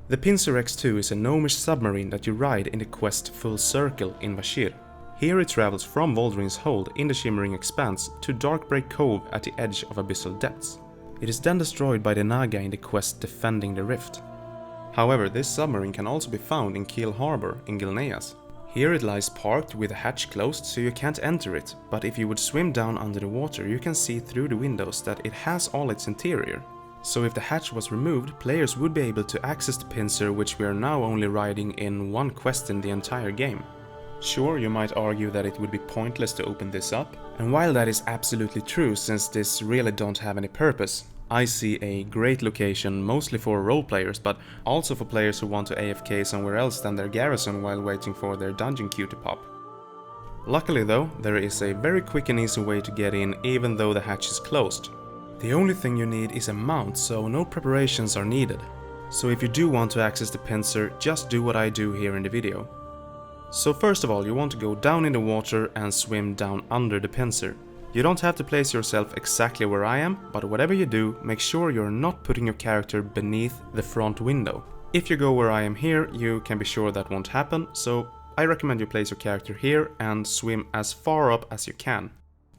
The Pincer X2 is a gnomish submarine that you ride in the quest Full Circle in Vashj'ir. Here it travels from Voldrin's hold in the shimmering expanse to Darkbreak Cove at the edge of abyssal depths. It is then destroyed by the Naga in the quest Defending the Rift. However, this submarine can also be found in Keel Harbor in Gilneas. Here it lies parked with the hatch closed so you can't enter it, but if you would swim down under the water you can see through the windows that it has all its interior. So if the hatch was removed, players would be able to access the Pincer, which we are now only riding in one quest in the entire game. Sure, you might argue that it would be pointless to open this up, and while that is absolutely true since this really don't have any purpose, I see a great location mostly for role players, but also for players who want to AFK somewhere else than their garrison while waiting for their dungeon queue to pop. Luckily though, there is a very quick and easy way to get in even though the hatch is closed. The only thing you need is a mount, so no preparations are needed. So if you do want to access the Pincer, just do what I do here in the video. So first of all, you want to go down in the water and swim down under the Pincer. You don't have to place yourself exactly where I am, but whatever you do, make sure you're not putting your character beneath the front window. If you go where I am here, you can be sure that won't happen, so I recommend you place your character here and swim as far up as you can.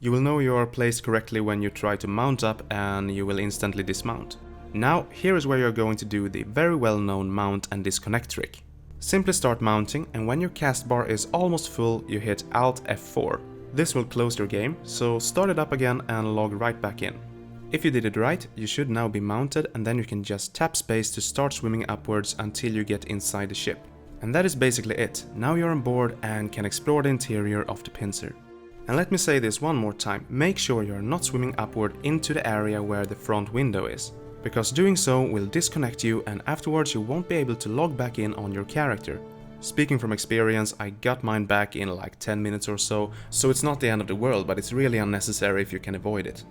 You will know you are placed correctly when you try to mount up and you will instantly dismount. Now, here is where you're going to do the very well known mount and disconnect trick. Simply start mounting, and when your cast bar is almost full, you hit Alt F4. This will close your game, so start it up again and log right back in. If you did it right, you should now be mounted, and then you can just tap space to start swimming upwards until you get inside the ship. And that is basically it. Now you're on board and can explore the interior of the Pincer. And let me say this one more time, make sure you're not swimming upward into the area where the front window is, because doing so will disconnect you and afterwards you won't be able to log back in on your character. Speaking from experience, I got mine back in like 10 minutes or so it's not the end of the world, but it's really unnecessary if you can avoid it.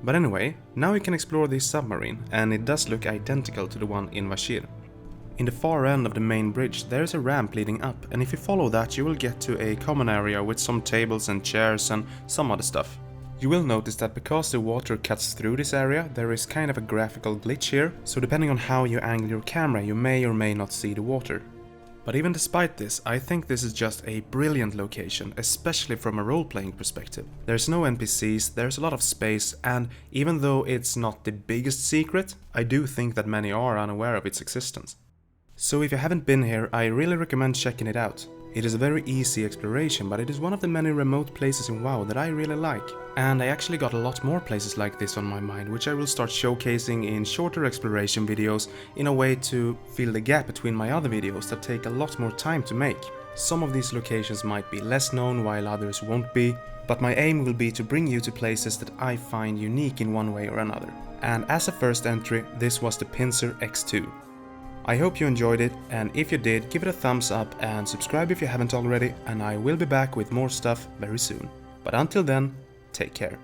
But anyway, now you can explore this submarine, and it does look identical to the one in Vashj'ir. In the far end of the main bridge there is a ramp leading up, and if you follow that you will get to a common area with some tables and chairs and some other stuff. You will notice that because the water cuts through this area, there is kind of a graphical glitch here, so depending on how you angle your camera you may or may not see the water. But even despite this, I think this is just a brilliant location, especially from a role-playing perspective. There's no NPCs, there's a lot of space, and even though it's not the biggest secret, I do think that many are unaware of its existence. So if you haven't been here, I really recommend checking it out. It is a very easy exploration, but it is one of the many remote places in WoW that I really like. And I actually got a lot more places like this on my mind, which I will start showcasing in shorter exploration videos in a way to fill the gap between my other videos that take a lot more time to make. Some of these locations might be less known while others won't be, but my aim will be to bring you to places that I find unique in one way or another. And as a first entry, this was the Pincer X2. I hope you enjoyed it, and if you did, give it a thumbs up and subscribe if you haven't already, and I will be back with more stuff very soon. But until then, take care.